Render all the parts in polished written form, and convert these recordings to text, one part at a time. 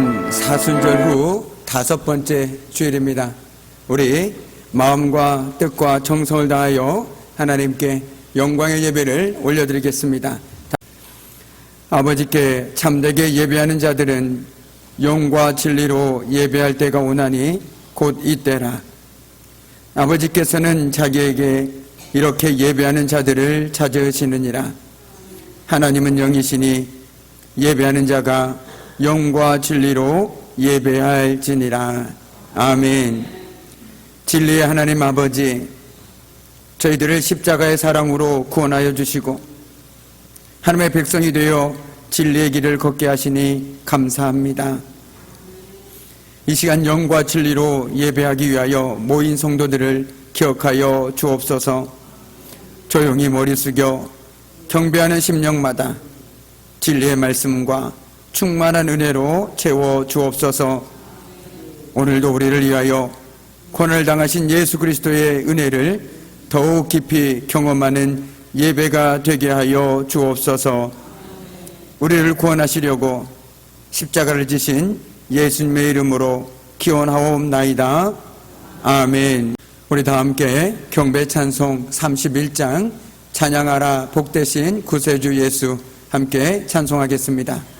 오늘은 사순절 후 5번째 주일입니다. 우리 마음과 뜻과 정성을 다하여 하나님께 영광의 예배를 올려드리겠습니다. 아버지께 참되게 예배하는 자들은 영과 진리로 예배할 때가 오나니 곧 이때라. 아버지께서는 자기에게 이렇게 예배하는 자들을 찾으시느니라. 하나님은 영이시니 예배하는 자가 영과 진리로 예배할지니라. 아멘. 진리의 하나님 아버지, 저희들을 십자가의 사랑으로 구원하여 주시고 하나님의 백성이 되어 진리의 길을 걷게 하시니 감사합니다. 이 시간 영과 진리로 예배하기 위하여 모인 성도들을 기억하여 주옵소서. 조용히 머리 숙여 경배하는 심령마다 진리의 말씀과 충만한 은혜로 채워 주옵소서. 오늘도 우리를 위하여 고난을 당하신 예수 그리스도의 은혜를 더욱 깊이 경험하는 예배가 되게 하여 주옵소서. 우리를 구원하시려고 십자가를 지신 예수님의 이름으로 기원하옵나이다. 아멘. 우리 다 함께 경배 찬송 31장 찬양하라 복되신 구세주 예수 함께 찬송하겠습니다.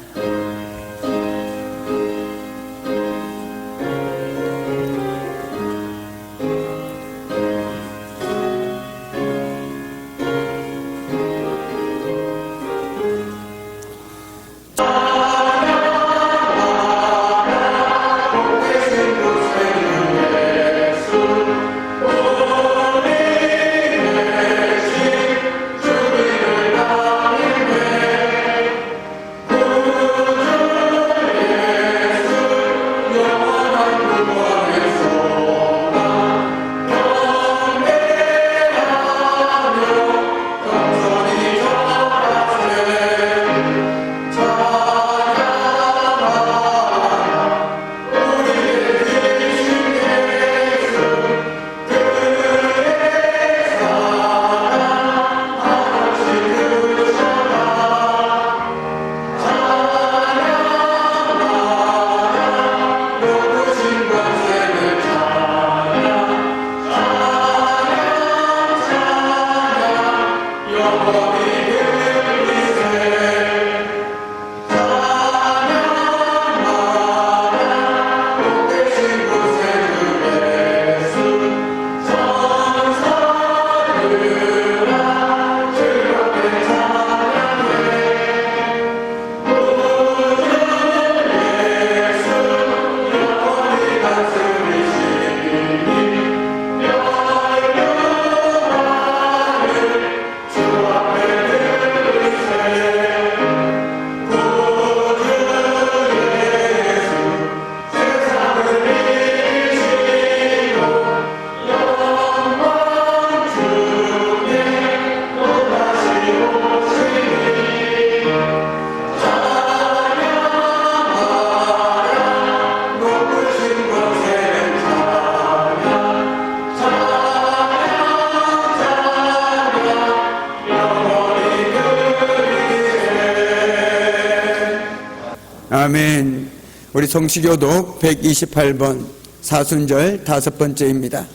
아멘. 우리 성시교독 128번 사순절 5번째입니다.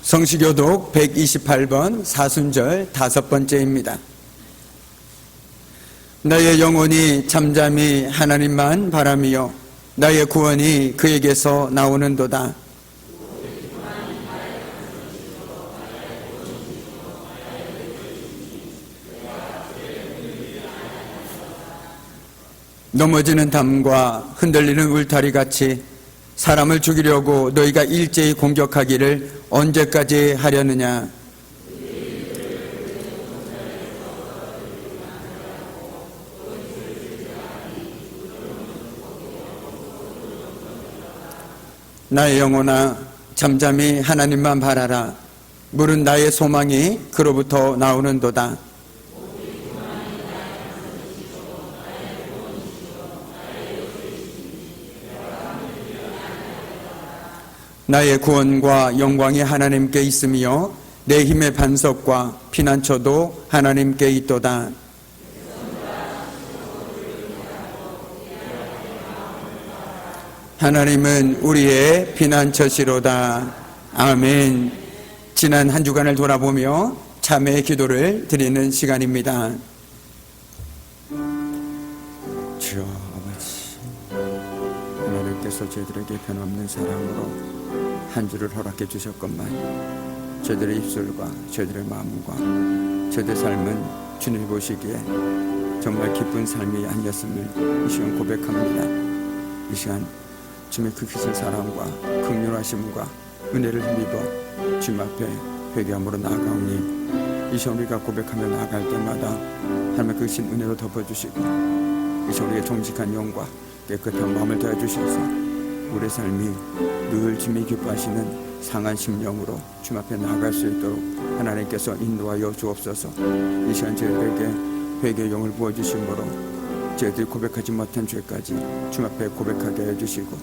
성시교독 128번 사순절 5번째입니다. 나의 영혼이 잠잠히 하나님만 바라며 나의 구원이 그에게서 나오는도다. 넘어지는 담과 흔들리는 울타리 같이 사람을 죽이려고 너희가 일제히 공격하기를 언제까지 하려느냐. 나의 영혼아 잠잠히 하나님만 바라라. 물은 나의 소망이 그로부터 나오는도다. 나의 구원과 영광이 하나님께 있으며 내 힘의 반석과 피난처도 하나님께 있도다. 하나님은 우리의 피난처시로다. 아멘. 지난 한 주간을 돌아보며 참회의 기도를 드리는 시간입니다. 주여 아버지, 하나님께서 저희들에게 변함없는 사랑으로 한 주를 허락해 주셨건만 저희들의 입술과 저희들의 마음과 저희들의 삶은 주님이 보시기에 정말 기쁜 삶이 아니었음을 이 시간 고백합니다. 이 시간 주님의 그 크신 사랑과 긍휼하심과 은혜를 힘입어 주님 앞에 회개함으로 나아가오니 이 시간 우리가 고백하며 나아갈 때마다 하나님의 그 크신 은혜로 덮어주시고 이 시간 우리의 정직한 영과 깨끗한 마음을 더해주셔서 우리의 삶이 늘 주님이 기뻐하시는 상한 심령으로 주님 앞에 나아갈 수 있도록 하나님께서 인도하여 주옵소서. 이 시간 저희들에게 회개의 영을 부어주심으로 저희들이 고백하지 못한 죄까지 주님 앞에 고백하게 해주시고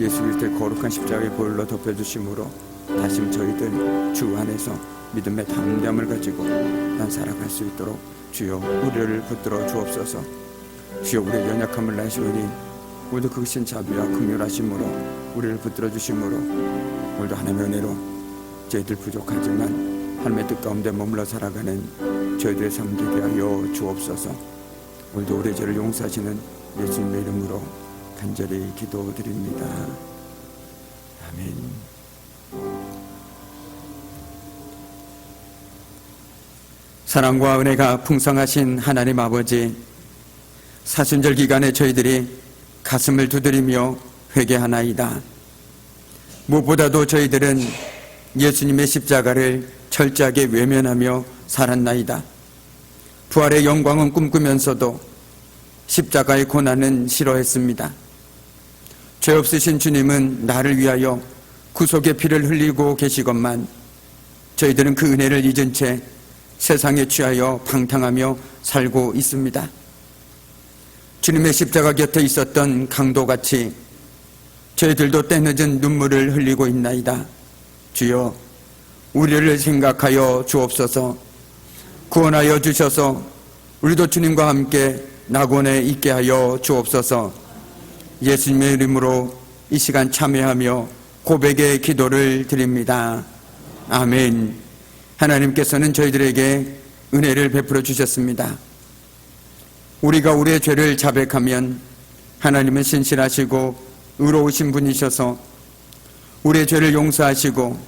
예수 그리스도의 거룩한 십자가의 보혈로 덮여주심으로 다시 저희들 주 안에서 믿음의 담대함을 가지고 난 살아갈 수 있도록 주여 우리를 붙들어 주옵소서. 주여 우리의 연약함을 나시오니 오늘도 그 크신 자비와 긍휼하심으로 우리를 붙들어 주심으로 오늘도 하나님의 은혜로 저희들 부족하지만 하나님의 뜻 가운데 머물러 살아가는 저희들의 삶 되게 하여 주옵소서. 오늘도 우리의 죄를 용서하시는 예수님의 이름으로 간절히 기도드립니다. 아멘. 사랑과 은혜가 풍성하신 하나님 아버지, 사순절 기간에 저희들이 가슴을 두드리며 회개하나이다. 무엇보다도 저희들은 예수님의 십자가를 철저하게 외면하며 살았나이다. 부활의 영광은 꿈꾸면서도 십자가의 고난은 싫어했습니다. 죄 없으신 주님은 나를 위하여 구속의 피를 흘리고 계시건만 저희들은 그 은혜를 잊은 채 세상에 취하여 방탕하며 살고 있습니다. 주님의 십자가 곁에 있었던 강도같이 저희들도 때늦은 눈물을 흘리고 있나이다. 주여 우리를 생각하여 주옵소서. 구원하여 주셔서 우리도 주님과 함께 낙원에 있게 하여 주옵소서. 예수님의 이름으로 이 시간 참여하며 고백의 기도를 드립니다. 아멘. 하나님께서는 저희들에게 은혜를 베풀어 주셨습니다. 우리가 우리의 죄를 자백하면 하나님은 신실하시고 의로우신 분이셔서 우리의 죄를 용서하시고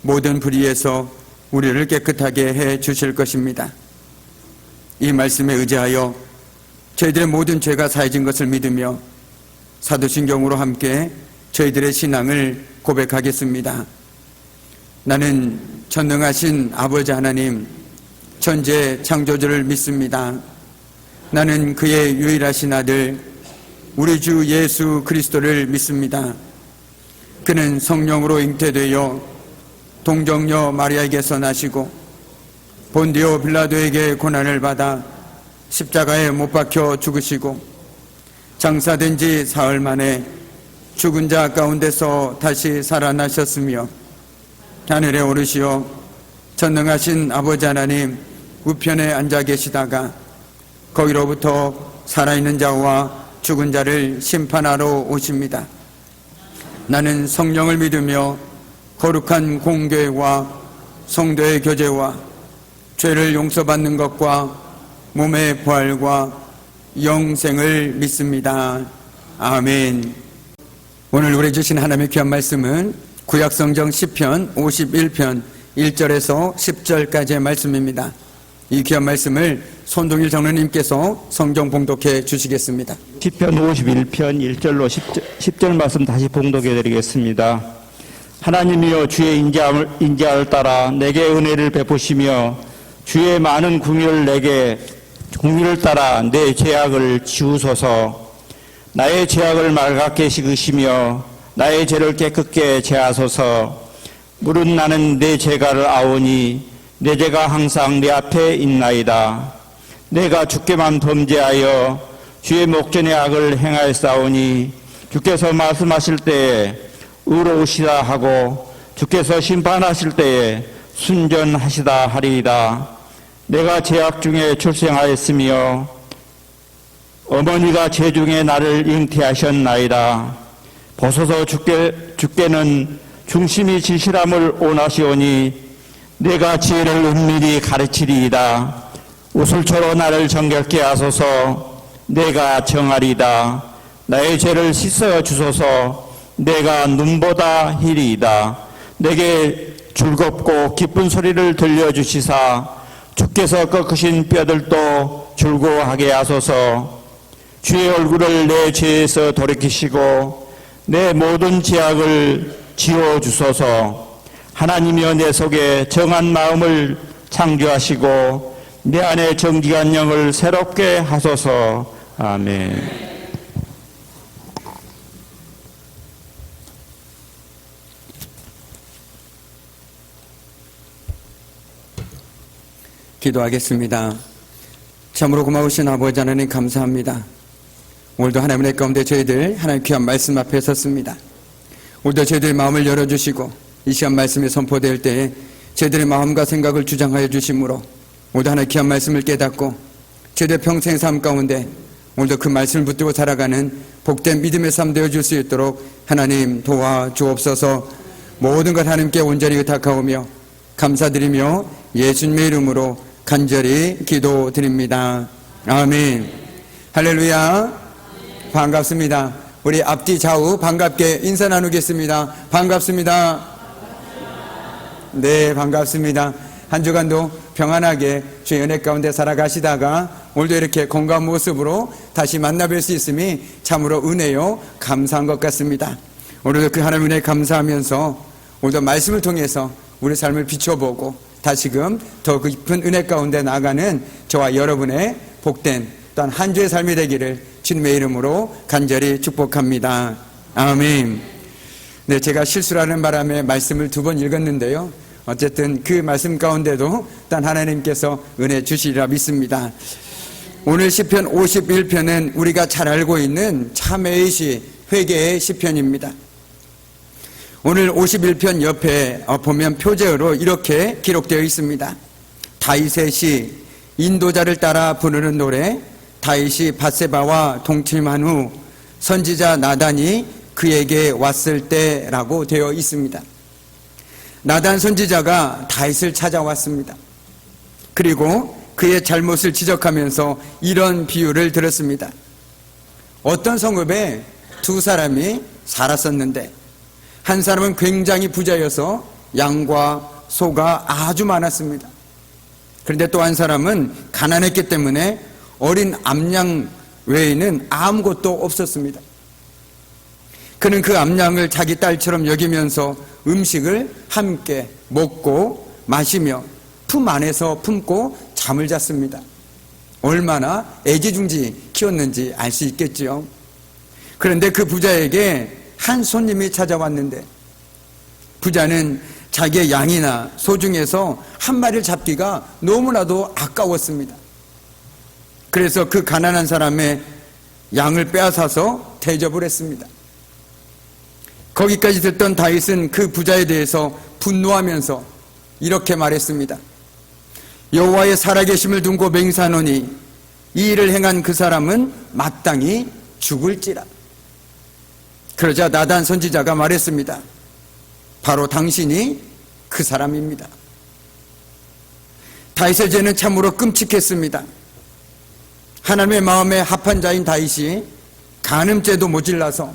모든 불의에서 우리를 깨끗하게 해 주실 것입니다. 이 말씀에 의지하여 저희들의 모든 죄가 사해진 것을 믿으며 사도신경으로 함께 저희들의 신앙을 고백하겠습니다. 나는 전능하신 아버지 하나님 천재 창조주를 믿습니다. 나는 그의 유일하신 아들 우리 주 예수 그리스도를 믿습니다. 그는 성령으로 잉태되어 동정녀 마리아에게서 나시고 본디오 빌라도에게 고난을 받아 십자가에 못 박혀 죽으시고 장사된 지 사흘 만에 죽은 자 가운데서 다시 살아나셨으며 하늘에 오르시어 전능하신 아버지 하나님 우편에 앉아 계시다가 거기로부터 살아있는 자와 죽은 자를 심판하러 오십니다. 나는 성령을 믿으며 거룩한 공교회와 성도의 교제와 죄를 용서받는 것과 몸의 부활과 영생을 믿습니다. 아멘. 오늘 우리 주신 하나님의 귀한 말씀은 구약성경 시편 51편 1절에서 10절까지의 말씀입니다. 이 귀한 말씀을 손동일 장로님께서 성경 봉독해 주시겠습니다. 시편 51편 1절로 10절 말씀 다시 봉독해 드리겠습니다. 하나님이여 주의 인자함을 따라 내게 은혜를 베푸시며 주의 많은 궁휼을 따라 내 죄악을 지우소서. 나의 죄악을 맑게 씻으시며 나의 죄를 깨끗게 제하소서. 무릇 나는 내 죄가를 아오니 내 죄가 항상 내 앞에 있나이다. 내가 주께만 범죄하여 주의 목전의 악을 행하였사오니 주께서 말씀하실 때에 의로우시다 하고 주께서 심판하실 때에 순전하시다 하리이다. 내가 제약 중에 출생하였으며 어머니가 제중에 나를 잉태하셨나이다. 보소서 주께는 중심이 지시람을 원하시오니 내가 지혜를 은밀히 가르치리이다. 우슬초로 나를 정결케 하소서. 내가 정하리이다. 나의 죄를 씻어 주소서. 내가 눈보다 희리이다. 내게 즐겁고 기쁜 소리를 들려주시사 주께서 꺾으신 뼈들도 즐거워하게 하소서. 주의 얼굴을 내 죄에서 돌이키시고 내 모든 죄악을 지워주소서. 하나님이여 내 속에 정한 마음을 창조하시고 내 안에 정직한 영을 새롭게 하소서. 아멘. 기도하겠습니다. 참으로 고마우신 아버지 하나님 감사합니다. 오늘도 하나님의 가운데 저희들 하나님 귀한 말씀 앞에 섰습니다. 오늘도 저희들의 마음을 열어주시고 이 시간 말씀이 선포될 때에 저희들의 마음과 생각을 주장하여 주심으로 오늘도 하나님 귀한 말씀을 깨닫고 저희들 평생 삶 가운데 오늘도 그 말씀을 붙들고 살아가는 복된 믿음의 삶 되어줄 수 있도록 하나님 도와주옵소서. 모든 것 하나님께 온전히 의탁하오며 감사드리며 예수님의 이름으로 간절히 기도드립니다. 아멘. 할렐루야. 반갑습니다. 우리 앞뒤 좌우 반갑게 인사 나누겠습니다. 반갑습니다. 네, 반갑습니다. 한 주간도 평안하게 주의 은혜 가운데 살아가시다가 오늘도 이렇게 건강한 모습으로 다시 만나뵐 수 있음이 참으로 은혜요 감사한 것 같습니다. 오늘도 그 하나님 은혜 감사하면서 오늘도 말씀을 통해서 우리 삶을 비춰보고 다시금 더 깊은 은혜 가운데 나아가는 저와 여러분의 복된 또한 한 주의 삶이 되기를 주님의 이름으로 간절히 축복합니다. 아멘. 네, 제가 실수라는 바람에 말씀을 2번 읽었는데요. 어쨌든 그 말씀 가운데도 단 하나님께서 은혜 주시리라 믿습니다. 오늘 시편 51편은 우리가 잘 알고 있는 참회의 시, 회개의 시편입니다. 오늘 51편 옆에 보면 표제어로 이렇게 기록되어 있습니다. 다윗의 시, 인도자를 따라 부르는 노래. 다윗이 밧세바와 동침한 후 선지자 나단이 그에게 왔을 때라고 되어 있습니다. 나단 선지자가 다윗을 찾아왔습니다. 그리고 그의 잘못을 지적하면서 이런 비유를 들었습니다. 어떤 성읍에 2사람이 살았었는데 한 사람은 굉장히 부자여서 양과 소가 아주 많았습니다. 그런데 또 한 사람은 가난했기 때문에 어린 암양 외에는 아무것도 없었습니다. 그는 그 암양을 자기 딸처럼 여기면서 음식을 함께 먹고 마시며 품 안에서 품고 잠을 잤습니다. 얼마나 애지중지 키웠는지 알 수 있겠지요. 그런데 그 부자에게 한 손님이 찾아왔는데 부자는 자기의 양이나 소 중에서 한 마리를 잡기가 너무나도 아까웠습니다. 그래서 그 가난한 사람의 양을 빼앗아서 대접을 했습니다. 거기까지 듣던 다윗은 그 부자에 대해서 분노하면서 이렇게 말했습니다. 여호와의 살아계심을 두고 맹세하노니 이 일을 행한 그 사람은 마땅히 죽을지라. 그러자 나단 선지자가 말했습니다. 바로 당신이 그 사람입니다. 다윗의 죄는 참으로 끔찍했습니다. 하나님의 마음에 합한 자인 다윗이 간음죄도 모질라서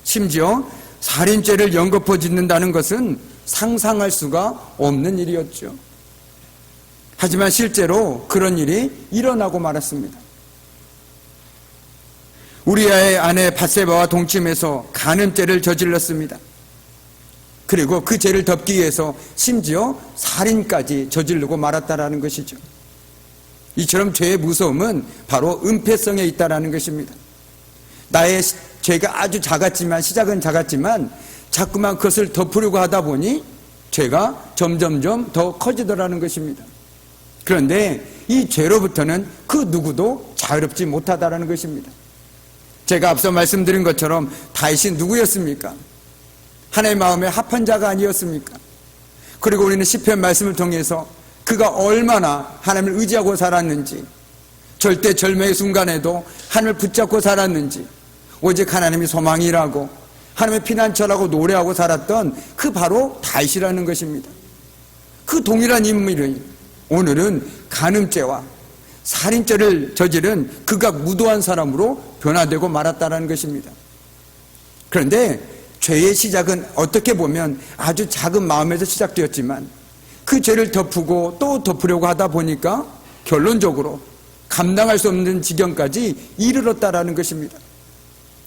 심지어 살인죄를 연거푸 짓는다는 것은 상상할 수가 없는 일이었죠. 하지만 실제로 그런 일이 일어나고 말았습니다. 우리아의 아내 밧세바와 동침해서 간음죄를 저질렀습니다. 그리고 그 죄를 덮기 위해서 심지어 살인까지 저지르고 말았다라는 것이죠. 이처럼 죄의 무서움은 바로 은폐성에 있다라는 것입니다. 나의 죄가 아주 작았지만, 시작은 작았지만 자꾸만 그것을 덮으려고 하다 보니 죄가 점점점 더 커지더라는 것입니다. 그런데 이 죄로부터는 그 누구도 자유롭지 못하다라는 것입니다. 제가 앞서 말씀드린 것처럼 다윗이 누구였습니까? 하나님의 마음에 합한 자가 아니었습니까? 그리고 우리는 시편 말씀을 통해서 그가 얼마나 하나님을 의지하고 살았는지, 절대 절명의 순간에도 하나님을 붙잡고 살았는지, 오직 하나님이 소망이라고 하나님의 피난처라고 노래하고 살았던 그 바로 다윗이라는 것입니다. 그 동일한 인물이 오늘은 간음죄와 살인죄를 저지른 극악 무도한 사람으로 변화되고 말았다는 것입니다. 그런데 죄의 시작은 어떻게 보면 아주 작은 마음에서 시작되었지만 그 죄를 덮고 또 덮으려고 하다 보니까 결론적으로 감당할 수 없는 지경까지 이르렀다라는 것입니다.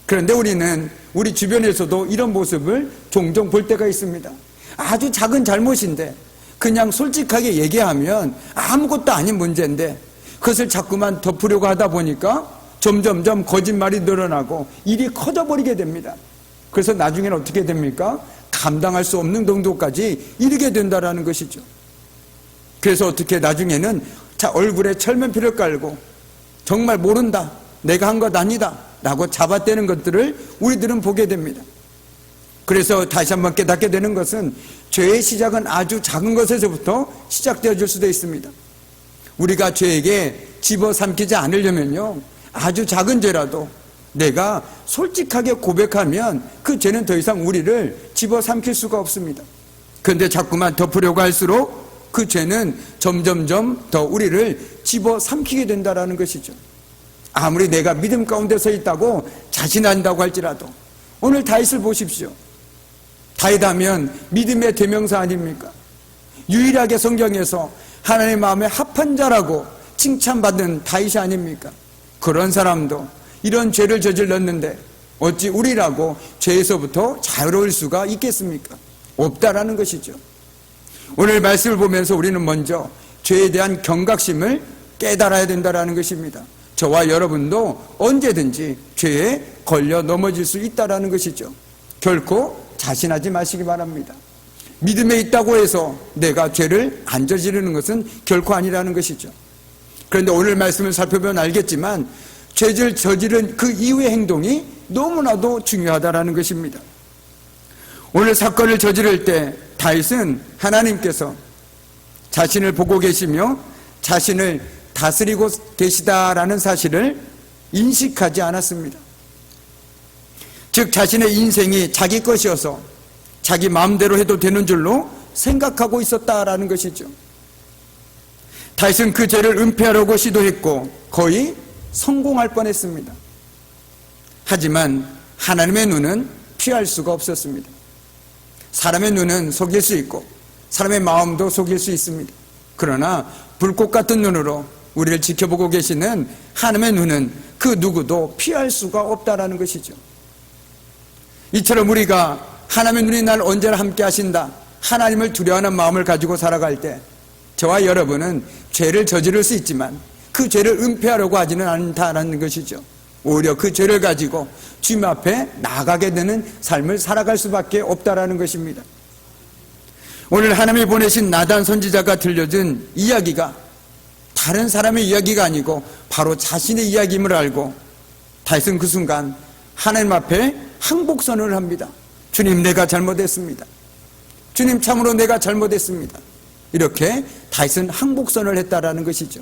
그런데 우리는 우리 주변에서도 이런 모습을 종종 볼 때가 있습니다. 아주 작은 잘못인데 그냥 솔직하게 얘기하면 아무것도 아닌 문제인데 그것을 자꾸만 덮으려고 하다 보니까 점점점 거짓말이 늘어나고 일이 커져버리게 됩니다. 그래서 나중에는 어떻게 됩니까? 감당할 수 없는 정도까지 이르게 된다는 것이죠. 그래서 어떻게 나중에는 얼굴에 철면피를 깔고 정말 모른다, 내가 한 것 아니다 라고 잡아떼는 것들을 우리들은 보게 됩니다. 그래서 다시 한번 깨닫게 되는 것은 죄의 시작은 아주 작은 것에서부터 시작되어질 수도 있습니다. 우리가 죄에게 집어삼키지 않으려면요, 아주 작은 죄라도 내가 솔직하게 고백하면 그 죄는 더 이상 우리를 집어삼킬 수가 없습니다. 그런데 자꾸만 덮으려고 할수록 그 죄는 점점점 더 우리를 집어삼키게 된다는 것이죠. 아무리 내가 믿음 가운데 서 있다고 자신한다고 할지라도 오늘 다윗을 보십시오. 다윗하면 믿음의 대명사 아닙니까? 유일하게 성경에서 하나님의 마음에 합한 자라고 칭찬받은 다윗이 아닙니까? 그런 사람도 이런 죄를 저질렀는데 어찌 우리라고 죄에서부터 자유로울 수가 있겠습니까? 없다라는 것이죠. 오늘 말씀을 보면서 우리는 먼저 죄에 대한 경각심을 깨달아야 된다는 것입니다. 저와 여러분도 언제든지 죄에 걸려 넘어질 수 있다는 것이죠. 결코 자신하지 마시기 바랍니다. 믿음에 있다고 해서 내가 죄를 안 저지르는 것은 결코 아니라는 것이죠. 그런데 오늘 말씀을 살펴보면 알겠지만 죄를 저지른 그 이후의 행동이 너무나도 중요하다는 것입니다. 오늘 사건을 저지를 때 다윗은 하나님께서 자신을 보고 계시며 자신을 다스리고 계시다라는 사실을 인식하지 않았습니다. 즉 자신의 인생이 자기 것이어서 자기 마음대로 해도 되는 줄로 생각하고 있었다라는 것이죠. 다윗은 그 죄를 은폐하려고 시도했고 거의 성공할 뻔했습니다. 하지만 하나님의 눈은 피할 수가 없었습니다. 사람의 눈은 속일 수 있고 사람의 마음도 속일 수 있습니다. 그러나 불꽃 같은 눈으로 우리를 지켜보고 계시는 하나님의 눈은 그 누구도 피할 수가 없다라는 것이죠. 이처럼 우리가 하나님의 눈이 날 언제나 함께 하신다, 하나님을 두려워하는 마음을 가지고 살아갈 때 저와 여러분은 죄를 저지를 수 있지만 그 죄를 은폐하려고 하지는 않다라는 것이죠. 오히려 그 죄를 가지고 주님 앞에 나아가게 되는 삶을 살아갈 수밖에 없다라는 것입니다. 오늘 하나님이 보내신 나단 선지자가 들려준 이야기가 다른 사람의 이야기가 아니고 바로 자신의 이야기임을 알고 다윗은 그 순간 하나님 앞에 항복선언을 합니다. 주님, 내가 잘못했습니다. 주님, 참으로 내가 잘못했습니다. 이렇게 다윗은 항복선언을 했다라는 것이죠.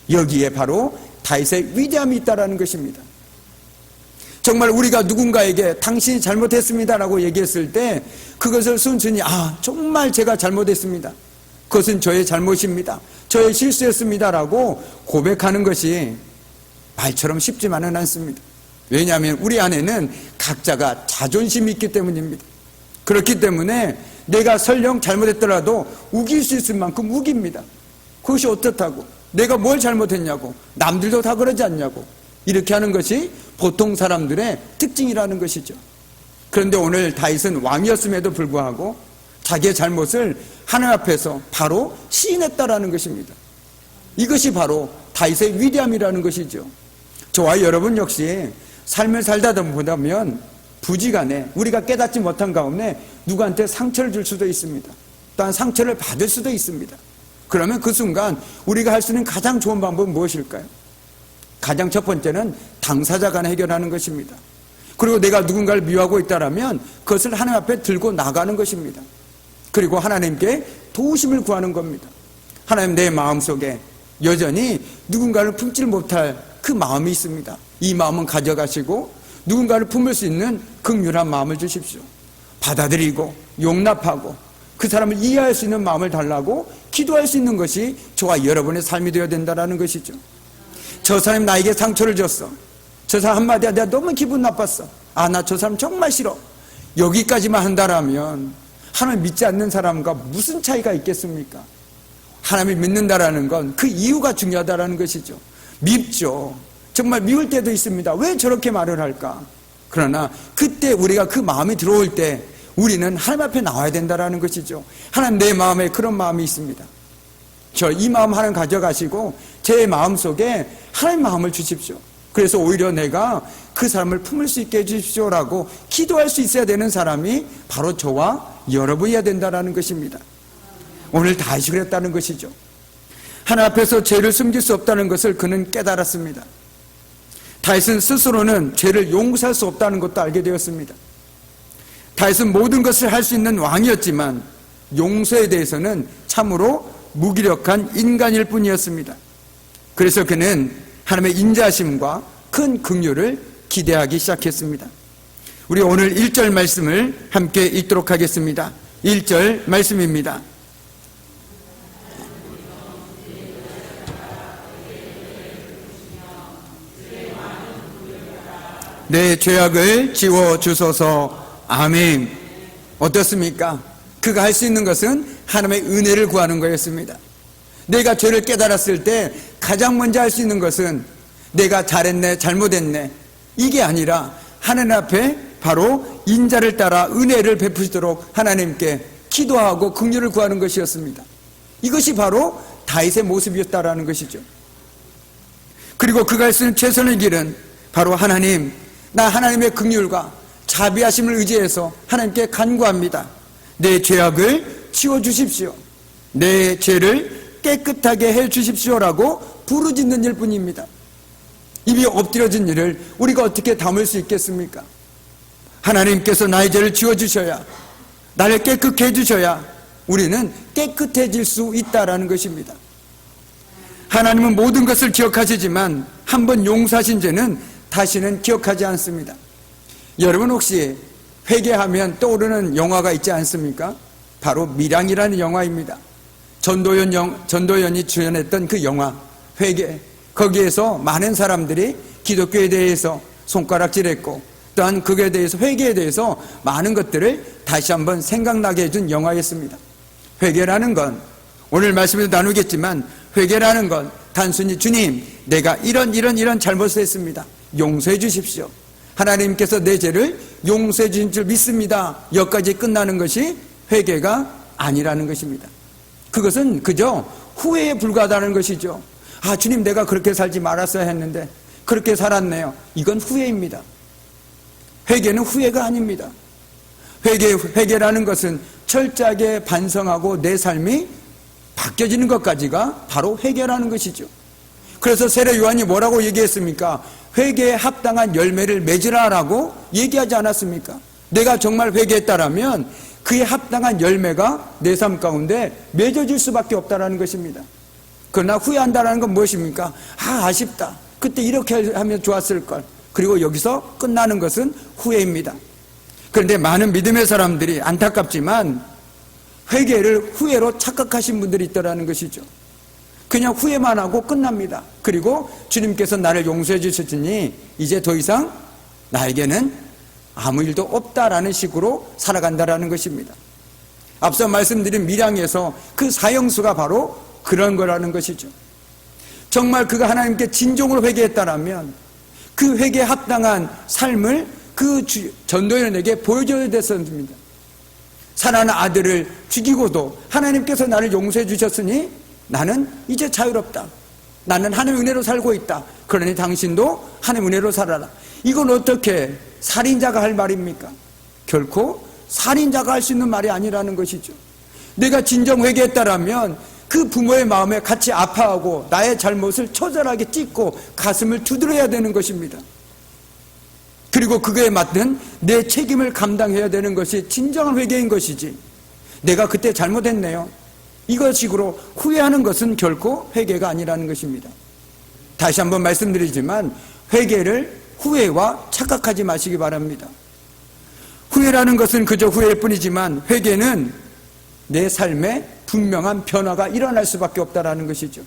여기에 바로 다윗의 위대함이 있다라는 것입니다. 정말 우리가 누군가에게 당신이 잘못했습니다라고 얘기했을 때 그것을 순순히 정말 제가 잘못했습니다, 그것은 저의 잘못입니다, 저의 실수였습니다라고 고백하는 것이 말처럼 쉽지만은 않습니다. 왜냐하면 우리 안에는 각자가 자존심이 있기 때문입니다. 그렇기 때문에 내가 설령 잘못했더라도 우길 수 있을 만큼 우깁니다. 그것이 어떻다고, 내가 뭘 잘못했냐고, 남들도 다 그러지 않냐고, 이렇게 하는 것이 보통 사람들의 특징이라는 것이죠. 그런데 오늘 다윗은 왕이었음에도 불구하고 자기의 잘못을 하나님 앞에서 바로 시인했다라는 것입니다. 이것이 바로 다윗의 위대함이라는 것이죠. 저와 여러분 역시 삶을 살다 보면 부지간에 우리가 깨닫지 못한 가운데 누구한테 상처를 줄 수도 있습니다. 또한 상처를 받을 수도 있습니다. 그러면 그 순간 우리가 할 수 있는 가장 좋은 방법은 무엇일까요? 가장 첫 번째는 당사자 간에 해결하는 것입니다. 그리고 내가 누군가를 미워하고 있다면 그것을 하나님 앞에 들고 나가는 것입니다. 그리고 하나님께 도우심을 구하는 겁니다. 하나님, 내 마음속에 여전히 누군가를 품질 못할 그 마음이 있습니다. 이 마음은 가져가시고 누군가를 품을 수 있는 긍휼한 마음을 주십시오. 받아들이고 용납하고 그 사람을 이해할 수 있는 마음을 달라고 기도할 수 있는 것이 저와 여러분의 삶이 되어야 된다는 것이죠. 저 사람이 나에게 상처를 줬어. 저 사람 한마디야 내가 너무 기분 나빴어. 아, 나 저 사람 정말 싫어. 여기까지만 한다라면 하나님 믿지 않는 사람과 무슨 차이가 있겠습니까? 하나님을 믿는다라는 건 그 이유가 중요하다는 것이죠. 밉죠. 정말 미울 때도 있습니다. 왜 저렇게 말을 할까? 그러나 그때 우리가 그 마음이 들어올 때 우리는 하나님 앞에 나와야 된다는 것이죠. 하나님, 내 마음에 그런 마음이 있습니다. 저 이 마음 하나님 가져가시고 제 마음속에 하나님 마음을 주십시오. 그래서 오히려 내가 그 사람을 품을 수 있게 해주십시오라고 기도할 수 있어야 되는 사람이 바로 저와 여러분이어야 된다는 것입니다. 오늘 다시 그랬다는 것이죠. 하나님 앞에서 죄를 숨길 수 없다는 것을 그는 깨달았습니다. 다윗은 스스로는 죄를 용서할 수 없다는 것도 알게 되었습니다. 다윗은 모든 것을 할 수 있는 왕이었지만 용서에 대해서는 참으로 무기력한 인간일 뿐이었습니다. 그래서 그는 하나님의 인자하심과 큰 긍휼을 기대하기 시작했습니다. 우리 오늘 1절 말씀을 함께 읽도록 하겠습니다. 1절 말씀입니다. 내 죄악을 지워주소서. 아멘. 어떻습니까? 그가 할 수 있는 것은 하나님의 은혜를 구하는 거였습니다. 내가 죄를 깨달았을 때 가장 먼저 할 수 있는 것은 내가 잘했네 잘못했네 이게 아니라 하나님 앞에 바로 인자를 따라 은혜를 베푸시도록 하나님께 기도하고 긍휼을 구하는 것이었습니다. 이것이 바로 다윗의 모습이었다라는 것이죠. 그리고 그가 할 수 있는 최선의 길은 바로 하나님, 나 하나님의 긍휼과 자비하심을 의지해서 하나님께 간구합니다. 내 죄악을 치워주십시오. 내 죄를 깨끗하게 해주십시오라고 부르짖는 일뿐입니다. 입이 엎드려진 일을 우리가 어떻게 담을 수 있겠습니까? 하나님께서 나의 죄를 지워주셔야, 나를 깨끗게 해주셔야 우리는 깨끗해질 수 있다라는 것입니다. 하나님은 모든 것을 기억하시지만 한번 용서하신 죄는 다시는 기억하지 않습니다. 여러분 혹시 회개하면 떠오르는 영화가 있지 않습니까? 바로 밀양이라는 영화입니다. 전도연이 주연했던 그 영화 회개, 거기에서 많은 사람들이 기독교에 대해서 손가락질했고 또한 그에 대해서 회개에 대해서 많은 것들을 다시 한번 생각나게 해준 영화였습니다. 회개라는 건 오늘 말씀에서 나누겠지만 회개라는 건 단순히 주님 내가 이런 잘못을 했습니다. 용서해 주십시오. 하나님께서 내 죄를 용서해 주신 줄 믿습니다. 여기까지 끝나는 것이 회개가 아니라는 것입니다. 그것은 그저 후회에 불과하다는 것이죠. 아, 주님 내가 그렇게 살지 말았어야 했는데 그렇게 살았네요. 이건 후회입니다. 회개는 후회가 아닙니다. 회개라는 것은 철저하게 반성하고 내 삶이 바뀌어지는 것까지가 바로 회개라는 것이죠. 그래서 세례 요한이 뭐라고 얘기했습니까? 회개에 합당한 열매를 맺으라라고 얘기하지 않았습니까? 내가 정말 회개했다라면 그에 합당한 열매가 내 삶 가운데 맺어질 수밖에 없다는 것입니다. 그러나 후회한다는 건 무엇입니까? 아, 아쉽다. 그때 이렇게 하면 좋았을 걸. 그리고 여기서 끝나는 것은 후회입니다. 그런데 많은 믿음의 사람들이 안타깝지만 회개를 후회로 착각하신 분들이 있다는 것이죠. 그냥 후회만 하고 끝납니다. 그리고 주님께서 나를 용서해 주셨으니 이제 더 이상 나에게는 아무 일도 없다라는 식으로 살아간다라는 것입니다. 앞서 말씀드린 밀양에서 그 사형수가 바로 그런 거라는 것이죠. 정말 그가 하나님께 진정으로 회개했다라면 그 회개에 합당한 삶을 그 전도연에게 보여줘야 됐습니다. 사랑하는 아들을 죽이고도 하나님께서 나를 용서해 주셨으니 나는 이제 자유롭다. 나는 하나님의 은혜로 살고 있다. 그러니 당신도 하나님의 은혜로 살아라. 이건 어떻게 살인자가 할 말입니까? 결코 살인자가 할 수 있는 말이 아니라는 것이죠. 내가 진정 회개했다라면 그 부모의 마음에 같이 아파하고 나의 잘못을 처절하게 찢고 가슴을 두드려야 되는 것입니다. 그리고 그거에 맞는 내 책임을 감당해야 되는 것이 진정한 회개인 것이지, 내가 그때 잘못했네요. 이것식으로 후회하는 것은 결코 회개가 아니라는 것입니다. 다시 한번 말씀드리지만 회개를 후회와 착각하지 마시기 바랍니다. 후회라는 것은 그저 후회일 뿐이지만 회개는 내 삶에 분명한 변화가 일어날 수밖에 없다는 것이죠.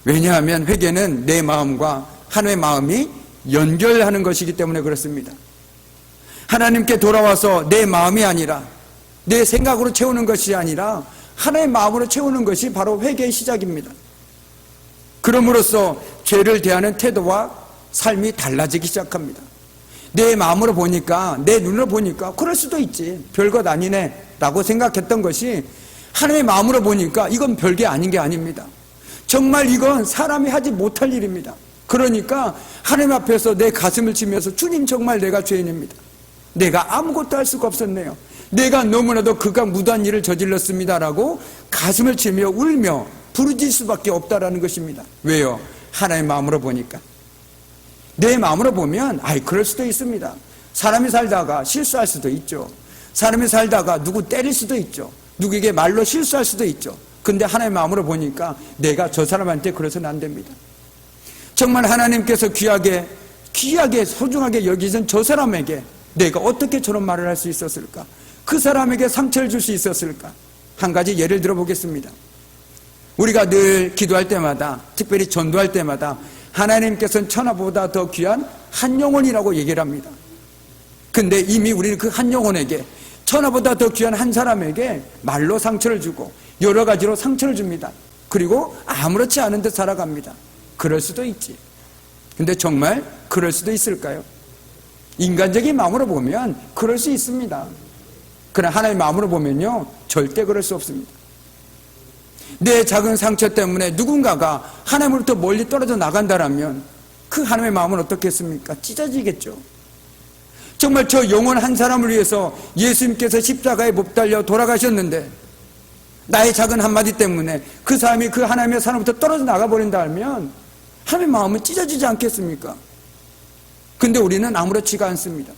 왜냐하면 회개는 내 마음과 하나님의 마음이 연결하는 것이기 때문에 그렇습니다. 하나님께 돌아와서 내 마음이 아니라 내 생각으로 채우는 것이 아니라 하나님의 마음으로 채우는 것이 바로 회개의 시작입니다. 그럼으로써 죄를 대하는 태도와 삶이 달라지기 시작합니다. 내 마음으로 보니까, 내 눈으로 보니까 그럴 수도 있지, 별것 아니네 라고 생각했던 것이 하나님의 마음으로 보니까 이건 별게 아닌 게 아닙니다. 정말 이건 사람이 하지 못할 일입니다. 그러니까 하나님 앞에서 내 가슴을 치면서 주님, 정말 내가 죄인입니다. 내가 아무것도 할 수가 없었네요. 내가 너무나도 극악 무도한 일을 저질렀습니다라고 가슴을 치며 울며 부르짖을 수밖에 없다라는 것입니다. 왜요? 하나님의 마음으로 보니까. 내 마음으로 보면 그럴 수도 있습니다. 사람이 살다가 실수할 수도 있죠. 사람이 살다가 누구 때릴 수도 있죠. 누구에게 말로 실수할 수도 있죠. 근데 하나님의 마음으로 보니까 내가 저 사람한테 그래서는 안 됩니다. 정말 하나님께서 귀하게 소중하게 여기신 저 사람에게 내가 어떻게 저런 말을 할 수 있었을까? 그 사람에게 상처를 줄 수 있었을까? 한 가지 예를 들어 보겠습니다. 우리가 늘 기도할 때마다, 특별히 전도할 때마다 하나님께서는 천하보다 더 귀한 한 영혼이라고 얘기를 합니다. 근데 이미 우리는 그 한 영혼에게, 천하보다 더 귀한 한 사람에게 말로 상처를 주고 여러 가지로 상처를 줍니다. 그리고 아무렇지 않은 듯 살아갑니다. 그럴 수도 있지. 근데 정말 그럴 수도 있을까요? 인간적인 마음으로 보면 그럴 수 있습니다. 그러나 하나님의 마음으로 보면요, 절대 그럴 수 없습니다. 내 작은 상처 때문에 누군가가 하나님으로부터 멀리 떨어져 나간다면 그 하나님의 마음은 어떻겠습니까? 찢어지겠죠. 정말 저 영혼 한 사람을 위해서 예수님께서 십자가에 못 달려 돌아가셨는데 나의 작은 한마디 때문에 그 사람이 그 하나님의 사람부터 떨어져 나가버린다 하면 하나님의 마음은 찢어지지 않겠습니까? 근데 우리는 아무렇지가 않습니다.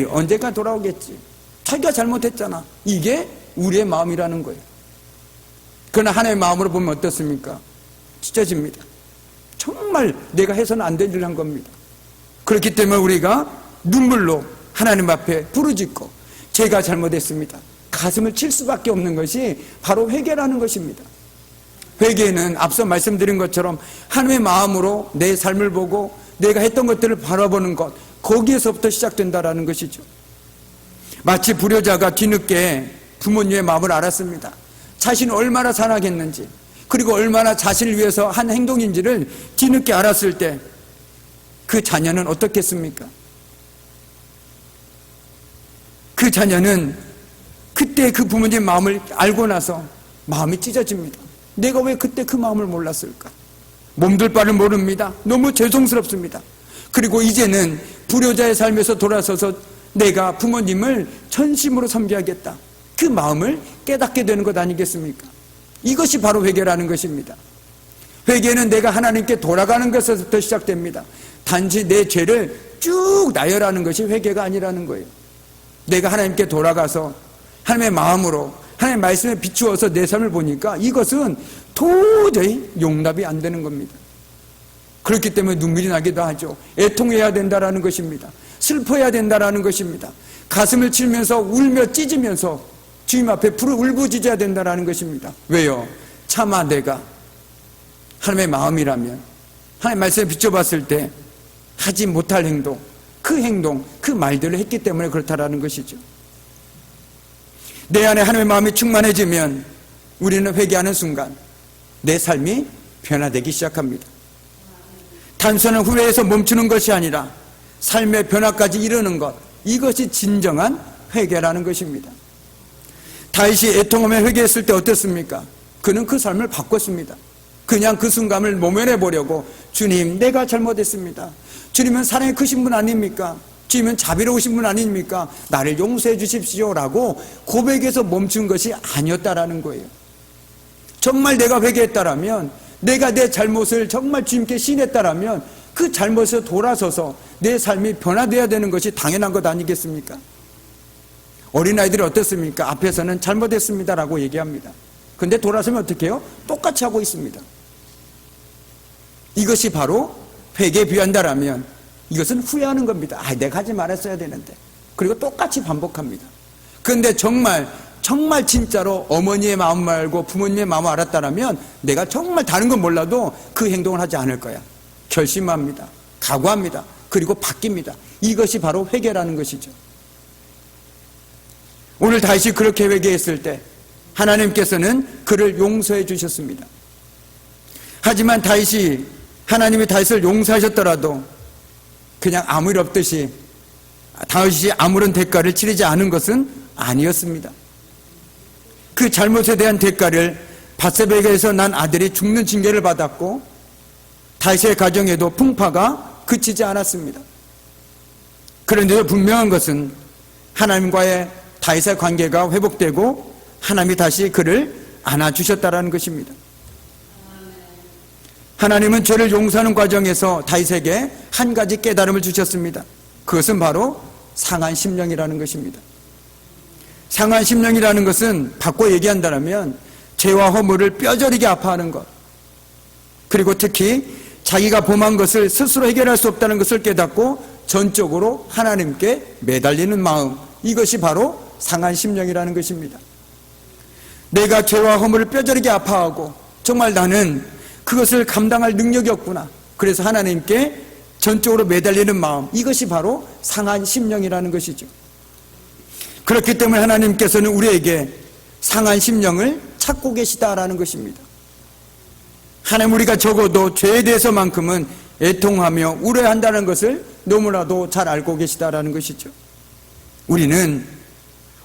언젠가 돌아오겠지. 자기가 잘못했잖아. 이게 우리의 마음이라는 거예요. 그러나 하나님의 마음으로 보면 어떻습니까? 찢어집니다. 정말 내가 해서는 안 될 일을 한 겁니다. 그렇기 때문에 우리가 눈물로 하나님 앞에 부르짖고 제가 잘못했습니다. 가슴을 칠 수밖에 없는 것이 바로 회개라는 것입니다. 회개는 앞서 말씀드린 것처럼 하나님의 마음으로 내 삶을 보고 내가 했던 것들을 바라보는 것, 거기에서부터 시작된다라는 것이죠. 마치 불효자가 뒤늦게 부모님의 마음을 알았습니다. 자신이 얼마나 사랑했는지, 그리고 얼마나 자신을 위해서 한 행동인지를 뒤늦게 알았을 때 그 자녀는 어떻겠습니까? 그 자녀는 그때 그 부모님의 마음을 알고 나서 마음이 찢어집니다. 내가 왜 그때 그 마음을 몰랐을까? 몸둘 바를 모릅니다. 너무 죄송스럽습니다. 그리고 이제는 불효자의 삶에서 돌아서서 내가 부모님을 전심으로 섬겨야겠다. 그 마음을 깨닫게 되는 것 아니겠습니까? 이것이 바로 회개라는 것입니다. 회개는 내가 하나님께 돌아가는 것에서부터 시작됩니다. 단지 내 죄를 쭉 나열하는 것이 회개가 아니라는 거예요. 내가 하나님께 돌아가서 하나님의 마음으로 하나님의 말씀에 비추어서 내 삶을 보니까 이것은 도저히 용납이 안 되는 겁니다. 그렇기 때문에 눈물이 나기도 하죠. 애통해야 된다라는 것입니다. 슬퍼해야 된다라는 것입니다. 가슴을 치면서 울며 찢으면서 주님 앞에 울부짖어야 된다라는 것입니다. 왜요? 차마 내가 하나님의 마음이라면 하나님의 말씀에 비춰봤을 때 하지 못할 행동, 그 말들을 했기 때문에 그렇다라는 것이죠. 내 안에 하나님의 마음이 충만해지면 우리는 회개하는 순간 내 삶이 변화되기 시작합니다. 단순한 후회에서 멈추는 것이 아니라 삶의 변화까지 이루는 것, 이것이 진정한 회개라는 것입니다. 다윗이 애통하며 회개했을 때 어땠습니까? 그는 그 삶을 바꿨습니다. 그냥 그 순간을 모면해 보려고 주님, 내가 잘못했습니다. 주님은 사랑이 크신 분 아닙니까? 주님은 자비로우신 분 아닙니까? 나를 용서해 주십시오라고 고백에서 멈춘 것이 아니었다라는 거예요. 정말 내가 회개했다라면, 내가 내 잘못을 정말 주님께 시인했다라면 그 잘못에서 돌아서서 내 삶이 변화되어야 되는 것이 당연한 것 아니겠습니까? 어린아이들이 어떻습니까? 앞에서는 잘못했습니다라고 얘기합니다. 근데 돌아서면 어떻게 해요? 똑같이 하고 있습니다. 이것이 바로 회개에 비한다라면 이것은 후회하는 겁니다. 내가 하지 말았어야 되는데. 그리고 똑같이 반복합니다. 그런데 정말 진짜로 어머니의 마음 알고 부모님의 마음을 알았다라면 내가 정말 다른 건 몰라도 그 행동을 하지 않을 거야. 결심합니다. 각오합니다. 그리고 바뀝니다. 이것이 바로 회개라는 것이죠. 오늘 다시 그렇게 회개했을 때 하나님께서는 그를 용서해 주셨습니다. 하지만 하나님이 다윗을 용서하셨더라도 그냥 아무 일 없듯이 다윗이 아무런 대가를 치르지 않은 것은 아니었습니다. 그 잘못에 대한 대가를 밧세바에게서 난 아들이 죽는 징계를 받았고 다윗의 가정에도 풍파가 그치지 않았습니다. 그런데도 분명한 것은 하나님과의 다윗의 관계가 회복되고 하나님이 다시 그를 안아주셨다는 것입니다. 하나님은 죄를 용서하는 과정에서 다윗에게 한 가지 깨달음을 주셨습니다. 그것은 바로 상한 심령이라는 것입니다. 상한 심령이라는 것은 바꿔 얘기한다면 죄와 허물을 뼈저리게 아파하는 것, 그리고 특히 자기가 범한 것을 스스로 해결할 수 없다는 것을 깨닫고 전적으로 하나님께 매달리는 마음, 이것이 바로 상한 심령이라는 것입니다. 내가 죄와 허물을 뼈저리게 아파하고 정말 나는 그것을 감당할 능력이 없구나. 그래서 하나님께 전적으로 매달리는 마음, 이것이 바로 상한 심령이라는 것이죠. 그렇기 때문에 하나님께서는 우리에게 상한 심령을 찾고 계시다라는 것입니다. 하나님, 우리가 적어도 죄에 대해서만큼은 애통하며 우려한다는 것을 너무나도 잘 알고 계시다라는 것이죠. 우리는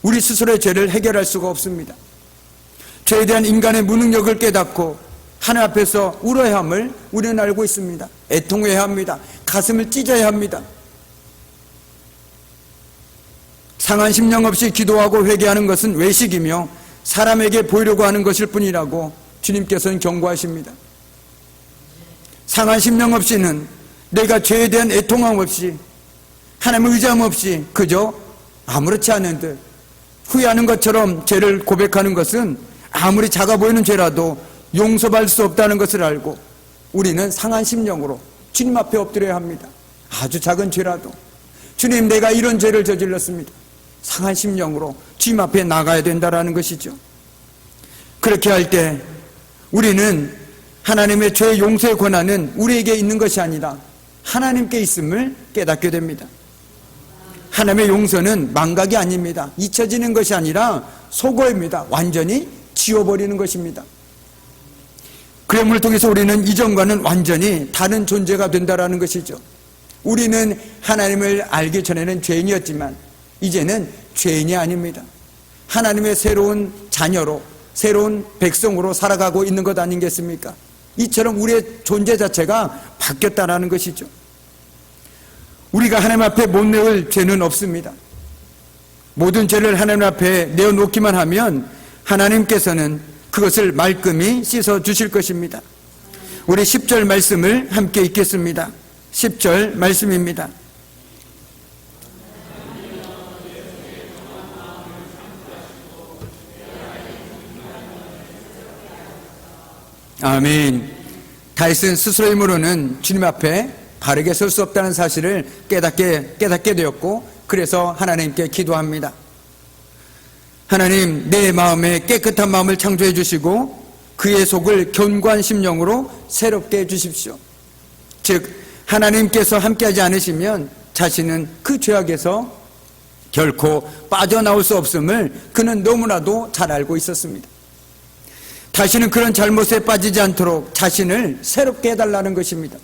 우리 스스로의 죄를 해결할 수가 없습니다. 죄에 대한 인간의 무능력을 깨닫고 하나님 앞에서 울어야 함을 우리는 알고 있습니다. 애통해야 합니다. 가슴을 찢어야 합니다. 상한 심령 없이 기도하고 회개하는 것은 외식이며 사람에게 보이려고 하는 것일 뿐이라고 주님께서는 경고하십니다. 상한 심령 없이는 내가 죄에 대한 애통함 없이 하나님의 의지함 없이 그저 아무렇지 않은 듯 후회하는 것처럼 죄를 고백하는 것은 아무리 작아 보이는 죄라도 용서받을 수 없다는 것을 알고 우리는 상한 심령으로 주님 앞에 엎드려야 합니다. 아주 작은 죄라도 주님, 내가 이런 죄를 저질렀습니다. 상한 심령으로 주님 앞에 나가야 된다는 것이죠. 그렇게 할 때 우리는 하나님의 죄 용서의 권한은 우리에게 있는 것이 아니라 하나님께 있음을 깨닫게 됩니다. 하나님의 용서는 망각이 아닙니다. 잊혀지는 것이 아니라 소거입니다. 완전히 지워버리는 것입니다. 그럼을 통해서 우리는 이전과는 완전히 다른 존재가 된다는 것이죠. 우리는 하나님을 알기 전에는 죄인이었지만 이제는 죄인이 아닙니다. 하나님의 새로운 자녀로, 새로운 백성으로 살아가고 있는 것 아니겠습니까? 이처럼 우리의 존재 자체가 바뀌었다는 것이죠. 우리가 하나님 앞에 못 내올 죄는 없습니다. 모든 죄를 하나님 앞에 내어놓기만 하면 하나님께서는 그것을 말끔히 씻어 주실 것입니다. 우리 10절 말씀을 함께 읽겠습니다. 10절 말씀입니다. 아멘. 다윗은 스스로의 힘으로는 주님 앞에 바르게 설 수 없다는 사실을 깨닫게 되었고, 그래서 하나님께 기도합니다. 하나님, 내 마음에 깨끗한 마음을 창조해 주시고 그의 속을 견고한 심령으로 새롭게 해 주십시오. 즉, 하나님께서 함께하지 않으시면 자신은 그 죄악에서 결코 빠져나올 수 없음을 그는 너무나도 잘 알고 있었습니다. 다시는 그런 잘못에 빠지지 않도록 자신을 새롭게 해달라는 것입니다.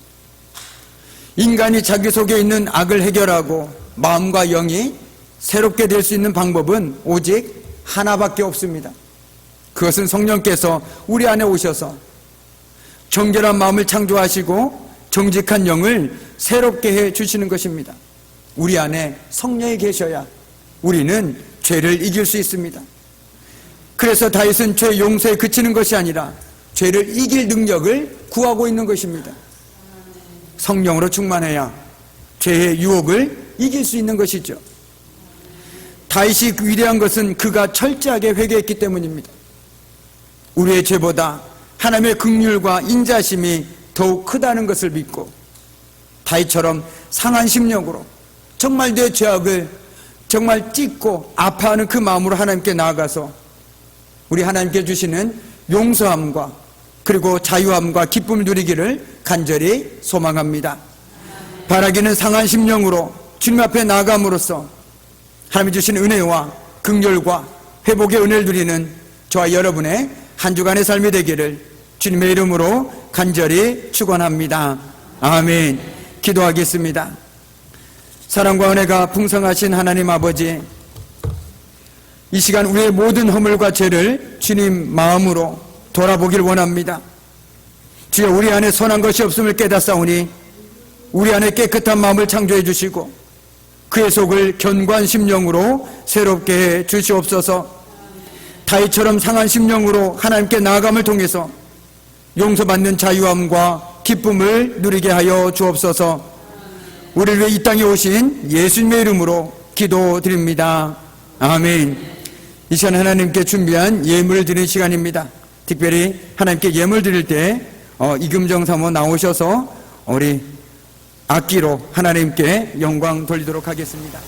인간이 자기 속에 있는 악을 해결하고 마음과 영이 새롭게 될 수 있는 방법은 오직 하나밖에 없습니다. 그것은 성령께서 우리 안에 오셔서 정결한 마음을 창조하시고 정직한 영을 새롭게 해 주시는 것입니다. 우리 안에 성령이 계셔야 우리는 죄를 이길 수 있습니다. 그래서 다윗은 죄 용서에 그치는 것이 아니라 죄를 이길 능력을 구하고 있는 것입니다. 성령으로 충만해야 죄의 유혹을 이길 수 있는 것이죠. 다윗이 위대한 것은 그가 철저하게 회개했기 때문입니다. 우리의 죄보다 하나님의 긍휼과 인자심이 더욱 크다는 것을 믿고 다윗처럼 상한 심령으로 정말 내 죄악을 정말 찢고 아파하는 그 마음으로 하나님께 나아가서 우리 하나님께 주시는 용서함과 그리고 자유함과 기쁨을 누리기를 간절히 소망합니다. 바라기는 상한 심령으로 주님 앞에 나아감으로써 하나님이 주신 은혜와 긍휼과 회복의 은혜를 누리는 저와 여러분의 한 주간의 삶이 되기를 주님의 이름으로 간절히 축원합니다. 아멘. 기도하겠습니다. 사랑과 은혜가 풍성하신 하나님 아버지, 이 시간 우리의 모든 허물과 죄를 주님 마음으로 돌아보길 원합니다. 주여, 우리 안에 선한 것이 없음을 깨닫사오니 우리 안에 깨끗한 마음을 창조해 주시고 그의 속을 견고한 심령으로 새롭게 해 주시옵소서. 다윗처럼 상한 심령으로 하나님께 나아감을 통해서 용서받는 자유함과 기쁨을 누리게 하여 주옵소서. 우리를 위해 이 땅에 오신 예수님의 이름으로 기도드립니다. 아멘. 이 시간 하나님께 준비한 예물을 드리는 시간입니다. 특별히 하나님께 예물 드릴 때 이금정 사모 나오셔서 우리 악기로 하나님께 영광 돌리도록 하겠습니다.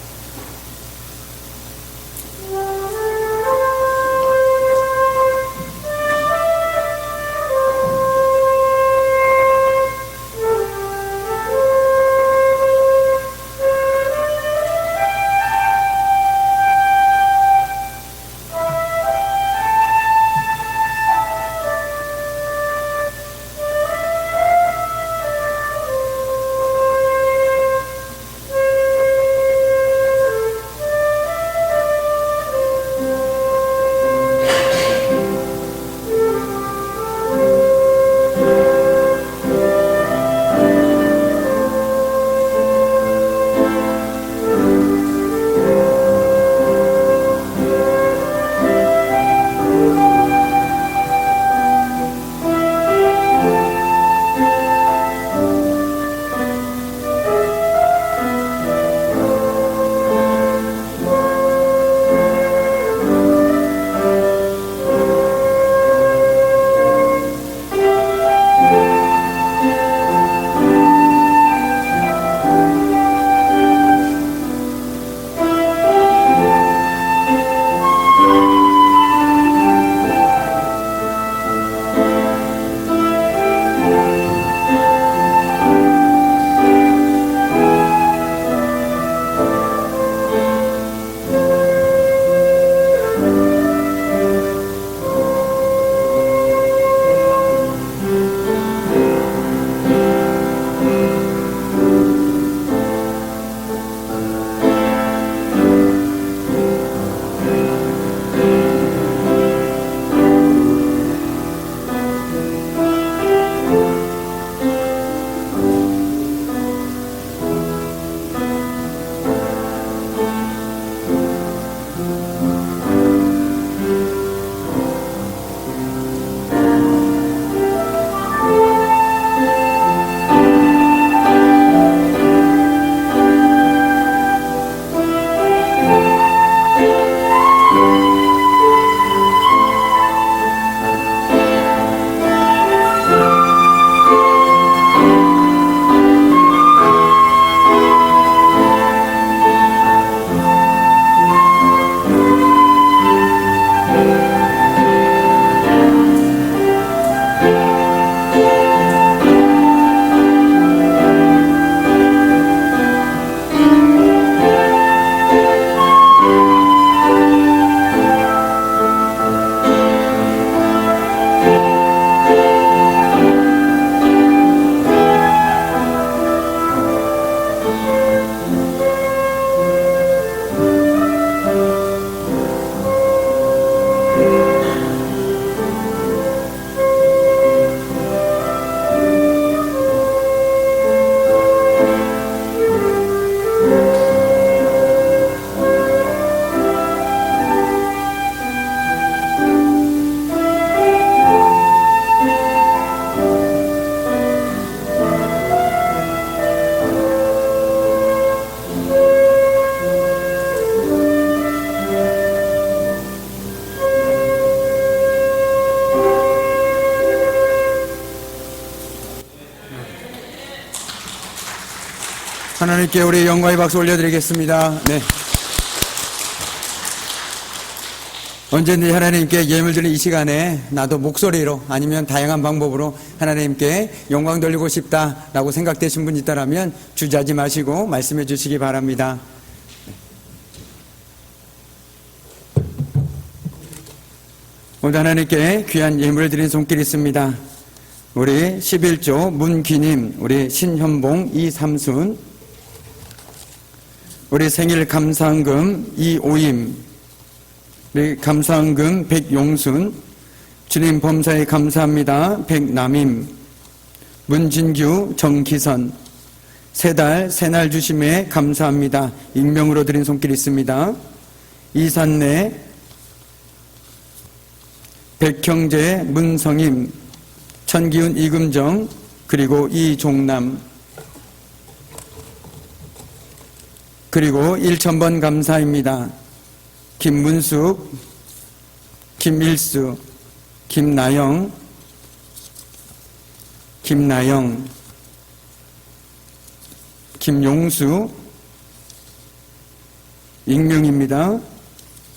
하나님께 우리 영광의 박수 올려드리겠습니다. 네. 언제든지 하나님께 예물 드리는 이 시간에 나도 목소리로 아니면 다양한 방법으로 하나님께 영광 돌리고 싶다라고 생각되신 분 있다라면 주저하지 마시고 말씀해 주시기 바랍니다. 오늘 하나님께 귀한 예물을 드리는 손길이 있습니다. 우리 11조 문기님, 우리 신현봉 이삼순, 우리 생일 감사헌금 이오임, 우리 감사헌금 백용순, 주님 범사에 감사합니다 백남임, 문진규 정기선, 세달 새날 주심에 감사합니다 익명으로 드린 손길이 있습니다. 이산내, 백형재 문성임, 천기훈 이금정, 그리고 이종남, 그리고 1000번 감사입니다. 김문숙, 김일수, 김나영, 김용수, 익명입니다.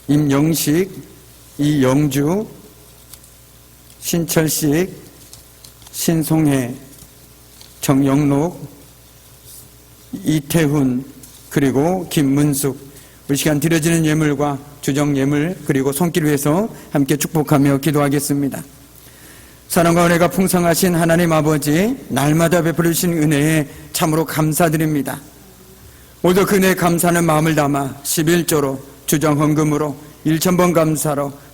임영식, 이영주, 신철식, 신송혜, 정영록, 이태훈, 그리고 김문숙. 우리 시간 드려지는 예물과 주정 예물 그리고 손길 위해서 함께 축복하며 기도하겠습니다. 사랑과 은혜가 풍성하신 하나님 아버지, 날마다 베풀어 주신 은혜에 참으로 감사드립니다. 오늘도 그 은혜에 감사하는 마음을 담아 11조로 주정 헌금으로 1000번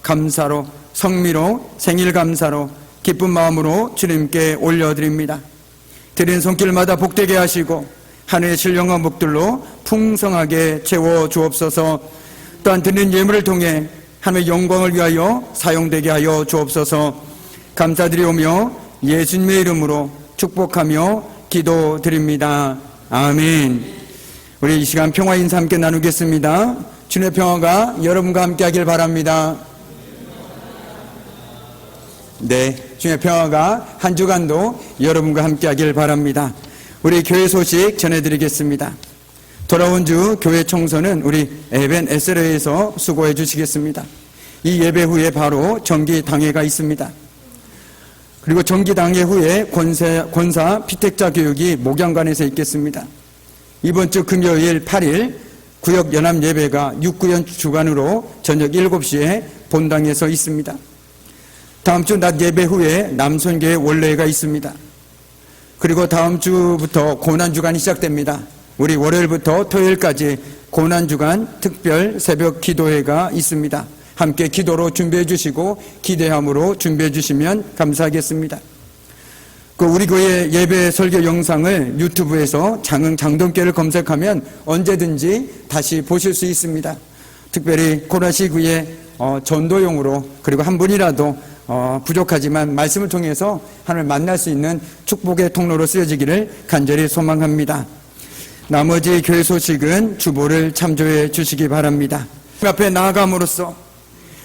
감사로 성미로 생일 감사로 기쁜 마음으로 주님께 올려드립니다. 드린 손길마다 복되게 하시고 하늘의 신령한 복들로 풍성하게 채워 주옵소서. 또한 드리는 예물을 통해 하나님의 영광을 위하여 사용되게 하여 주옵소서. 감사드리오며 예수님의 이름으로 축복하며 기도드립니다. 아멘. 우리 이 시간 평화 인사 함께 나누겠습니다. 주님의 평화가 여러분과 함께 하길 바랍니다. 네, 주님의 평화가 한 주간도 여러분과 함께 하길 바랍니다. 우리 교회 소식 전해드리겠습니다. 돌아온 주 교회 청소는 우리 에벤에스라에서 수고해 주시겠습니다. 이 예배 후에 바로 정기당회가 있습니다. 그리고 정기당회 후에 권사 피택자 교육이 목양관에서 있겠습니다. 이번 주 금요일 8일 구역 연합 예배가 6구연 주간으로 저녁 7시에 본당에서 있습니다. 다음 주 낮 예배 후에 남선교회 원례가 있습니다. 그리고 다음 주부터 고난주간이 시작됩니다. 우리 월요일부터 토요일까지 고난주간 특별 새벽 기도회가 있습니다. 함께 기도로 준비해 주시고 기대함으로 준비해 주시면 감사하겠습니다. 우리 교회 예배 설교 영상을 유튜브에서 장동교회를 검색하면 언제든지 다시 보실 수 있습니다. 특별히 코로나 시기에 전도용으로, 그리고 한 분이라도 부족하지만 말씀을 통해서 하나님을 만날 수 있는 축복의 통로로 쓰여지기를 간절히 소망합니다. 나머지 교회 소식은 주보를 참조해 주시기 바랍니다. 앞에 나아감으로써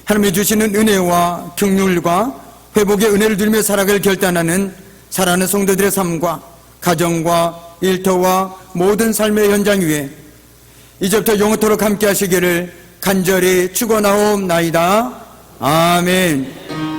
하나님이 주시는 은혜와 긍휼과 회복의 은혜를 누리며 살아갈 결단하는 사랑하는 성도들의 삶과 가정과 일터와 모든 삶의 현장 위에 이제부터 영원토록 함께 하시기를 간절히 축원하옵나이다. 아멘.